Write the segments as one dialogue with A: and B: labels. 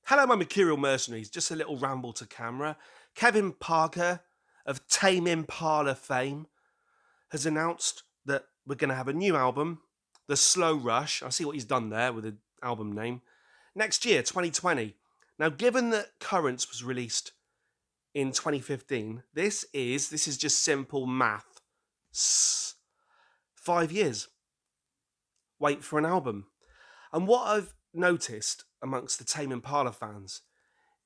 A: Hello, my Mercurial mercenaries. Just a little ramble to camera. Kevin Parker of Tame Impala fame has announced that we're going to have a new album, The Slow Rush. I see what he's done there with the album name. Next year, 2020. Now, given that Currents was released in 2015, this is just simple math. 5 years. Wait for an album. And what I've noticed amongst the Tame Impala fans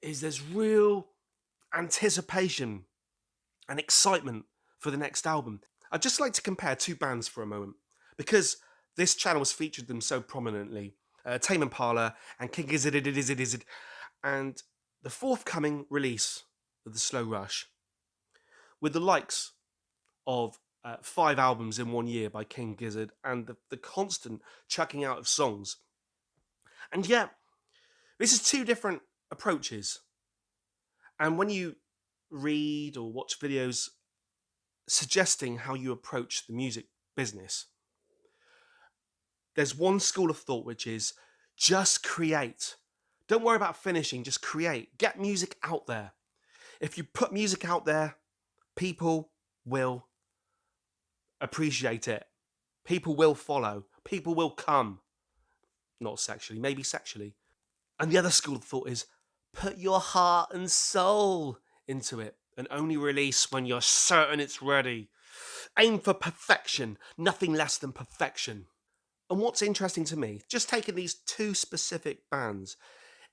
A: is there's real anticipation and excitement for the next album. I'd just like to compare two bands for a moment because this channel has featured them so prominently. Tame Impala and King Gizzard, and the forthcoming release of The Slow Rush with the likes of 5 albums in 1 year by King Gizzard and the constant chucking out of songs. And yet, this is two different approaches. And when you read or watch videos suggesting how you approach the music business, there's one school of thought which is just create. Don't worry about finishing, just create. Get music out there. If you put music out there, people will appreciate it. People will follow. People will come. Not sexually, maybe sexually. And the other school of thought is put your heart and soul into it and only release when you're certain it's ready. Aim for perfection, nothing less than perfection. And what's interesting to me, just taking these two specific bands,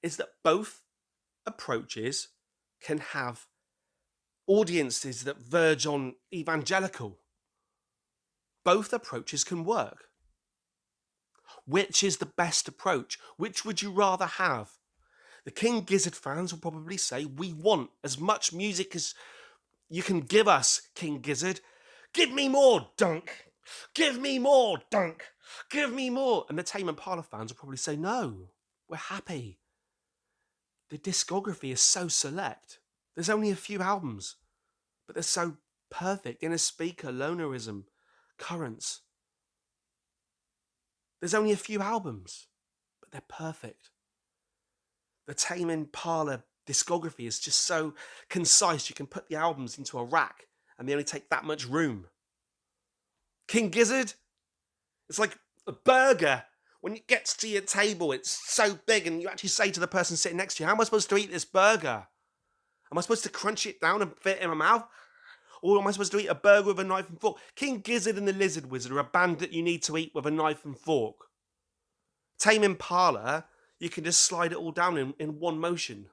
A: is that both approaches can have audiences that verge on evangelical. Both approaches can work. Which is the best approach? Which would you rather have? The King Gizzard fans will probably say, we want as much music as you can give us, King Gizzard. Give me more, Dunk. Give me more, Dunk. Give me more. And the Tame Impala fans will probably say, no, we're happy. The discography is so select. There's only a few albums, but they're so perfect. Inner Speaker, Lonerism, Currents. There's only a few albums, but they're perfect. The Tame Impala discography is just so concise. You can put the albums into a rack and they only take that much room. King Gizzard, it's like a burger. When it gets to your table, it's so big and you actually say to the person sitting next to you, how am I supposed to eat this burger? Am I supposed to crunch it down and fit it in my mouth? Or am I supposed to eat a burger with a knife and fork? King Gizzard and the Lizard Wizard are a band that you need to eat with a knife and fork. Tame Impala, you can just slide it all down in one motion.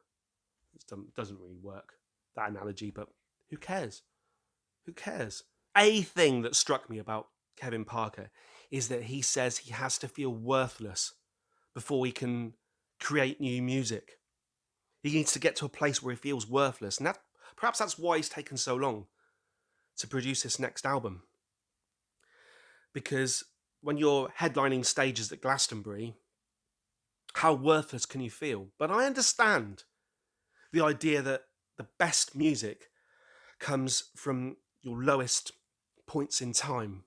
A: It doesn't really work, that analogy, but who cares? Who cares? A thing that struck me about Kevin Parker is that he says he has to feel worthless before he can create new music. He needs to get to a place where he feels worthless. And perhaps that's why he's taken so long to produce this next album. Because when you're headlining stages at Glastonbury, how worthless can you feel? But I understand the idea that the best music comes from your lowest points in time.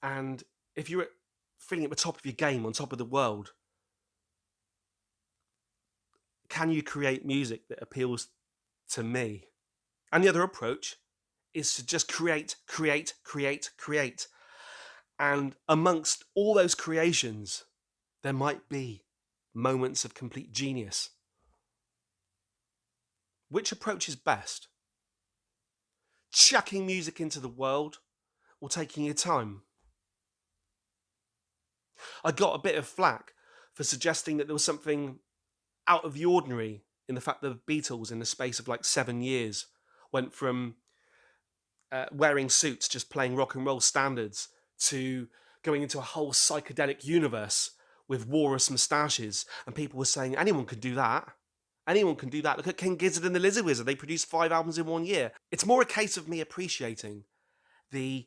A: And if you're feeling at the top of your game, on top of the world, can you create music that appeals to me? And the other approach is to just create. And amongst all those creations, there might be moments of complete genius. Which approach is best? Chucking music into the world or taking your time? I got a bit of flack for suggesting that there was something out of the ordinary in the fact that the Beatles, in the space of like 7 years, went from wearing suits, just playing rock and roll standards, to going into a whole psychedelic universe with walrus moustaches. And people were saying, anyone could do that. Anyone can do that. Look at King Gizzard and the Lizard Wizard. They produced 5 albums in 1 year. It's more a case of me appreciating the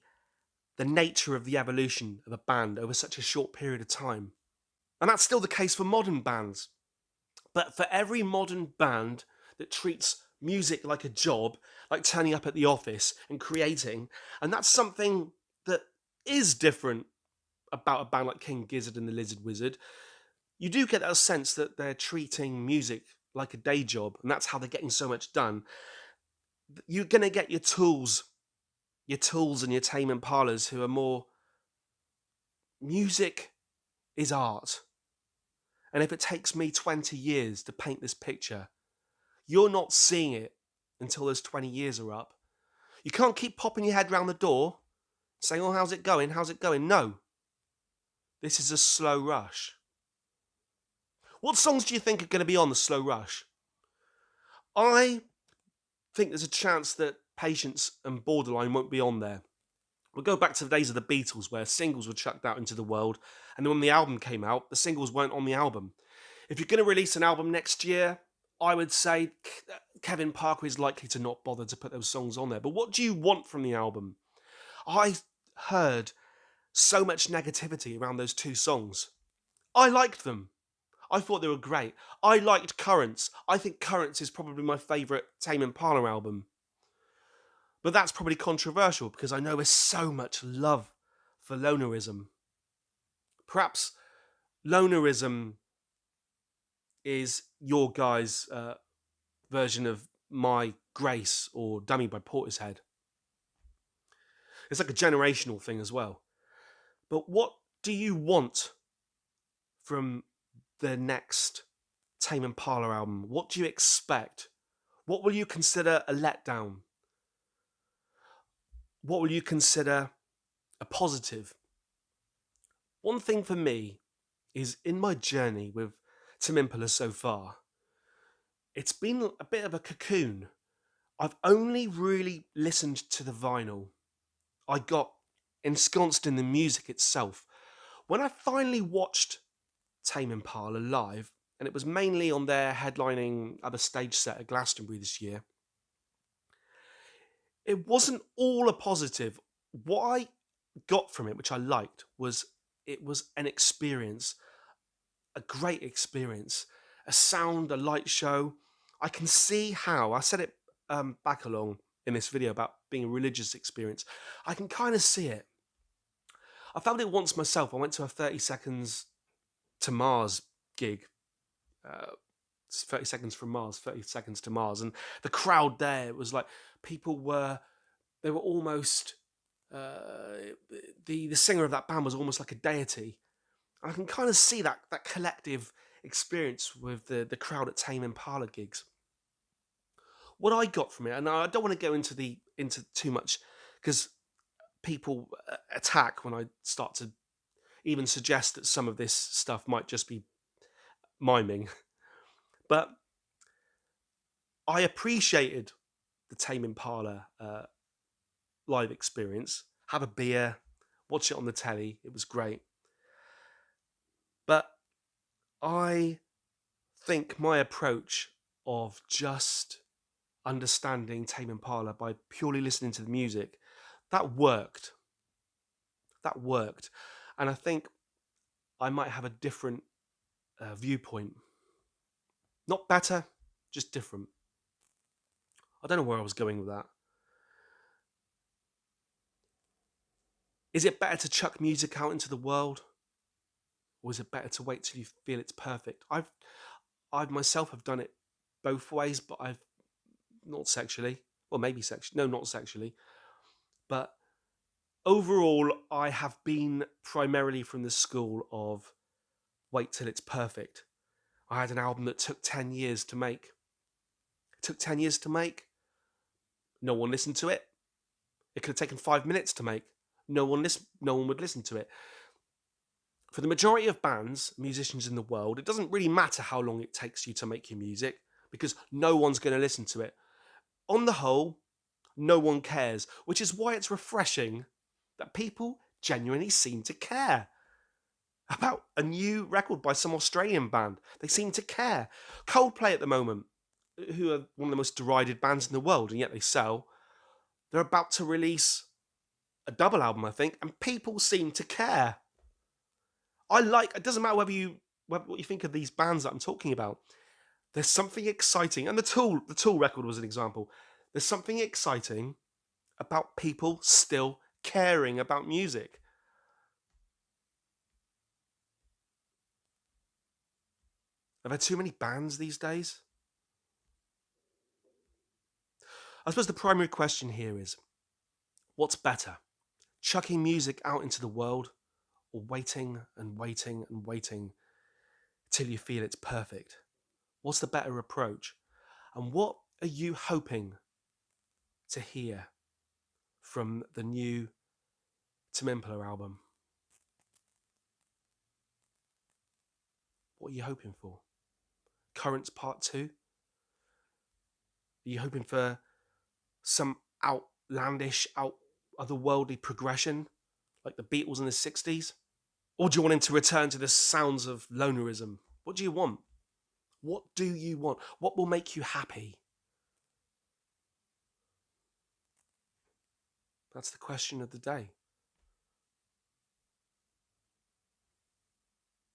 A: nature of the evolution of a band over such a short period of time. And that's still the case for modern bands. But for every modern band that treats music like a job, like turning up at the office and creating, and that's something that is different about a band like King Gizzard and the Lizard Wizard, You do get that sense that they're treating music like a day job, and that's how they're getting so much done. You're going to get your tools and your Tame Impalas who are more music is art. And if it takes me 20 years to paint this picture, you're not seeing it until those 20 years are up. You can't keep popping your head round the door saying, oh, how's it going? How's it going? No, this is a slow rush. What songs do you think are going to be on the slow rush? I think there's a chance that Patience and Borderline won't be on there. We'll go back to the days of the Beatles where singles were chucked out into the world, and then when the album came out, the singles weren't on the album. If you're going to release an album next year, I would say Kevin Parker is likely to not bother to put those songs on there. But what do you want from the album? I heard so much negativity around those two songs. I liked them. I thought they were great. I liked Currents. I think Currents is probably my favourite Tame Impala album. But that's probably controversial because I know there's so much love for Lonerism. Perhaps Lonerism is your guys' version of My Grace or Dummy by Portishead. It's like a generational thing as well. But what do you want from the next Tame Impala album? What do you expect? What will you consider a letdown? What will you consider a positive? One thing for me is in my journey with Tame Impala so far, it's been a bit of a cocoon. I've only really listened to the vinyl. I got ensconced in the music itself. When I finally watched Tame Impala live, and it was mainly on their headlining other stage set at Glastonbury this year, it wasn't all a positive. What I got from it, which I liked, was it was an experience, a great experience, a sound, a light show. I can see how, I said it back along in this video about being a religious experience. I can kind of see it. I found it once myself. I went to a 30 Seconds to Mars gig. 30 Seconds from Mars, 30 Seconds to Mars. And the crowd there, it was like they were almost, the singer of that band was almost like a deity. And I can kind of see that collective experience with the crowd at Tame Impala gigs. What I got from it, and I don't want to go into too much because people attack when I start to even suggest that some of this stuff might just be miming. But I appreciated the Tame Impala live experience. Have a beer, watch it on the telly. It was great. But I think my approach of just understanding Tame Impala by purely listening to the music, that worked. That worked. And I think I might have a different viewpoint. Not better, just different. I don't know where I was going with that. Is it better to chuck music out into the world? Or is it better to wait till you feel it's perfect? I myself have done it both ways, but I've not sexually. Well, maybe sexually. No, not sexually. But overall, I have been primarily from the school of wait till it's perfect. I had an album that took 10 years to make. It took 10 years to make. No one listened to it. It could have taken 5 minutes to make. No one would listen to it. For the majority of bands, musicians in the world, it doesn't really matter how long it takes you to make your music because no one's going to listen to it. On the whole, no one cares, which is why it's refreshing that people genuinely seem to care about a new record by some Australian band. They seem to care. Coldplay at the moment, who are one of the most derided bands in the world, and yet they sell. They're about to release a double album, I think, and people seem to care. It doesn't matter what you think of these bands that I'm talking about. There's something exciting, and the Tool record was an example. There's something exciting about people still caring about music. Are there too many bands these days? I suppose the primary question here is, what's better? Chucking music out into the world, or waiting and waiting and waiting till you feel it's perfect? What's the better approach? And what are you hoping to hear from the new Tame Impala album? What are you hoping for? Currents Part 2? Are you hoping for some outlandish, otherworldly progression like the Beatles in the 60s? Or do you want him to return to the sounds of lonerism? What do you want? What do you want? What will make you happy? That's the question of the day.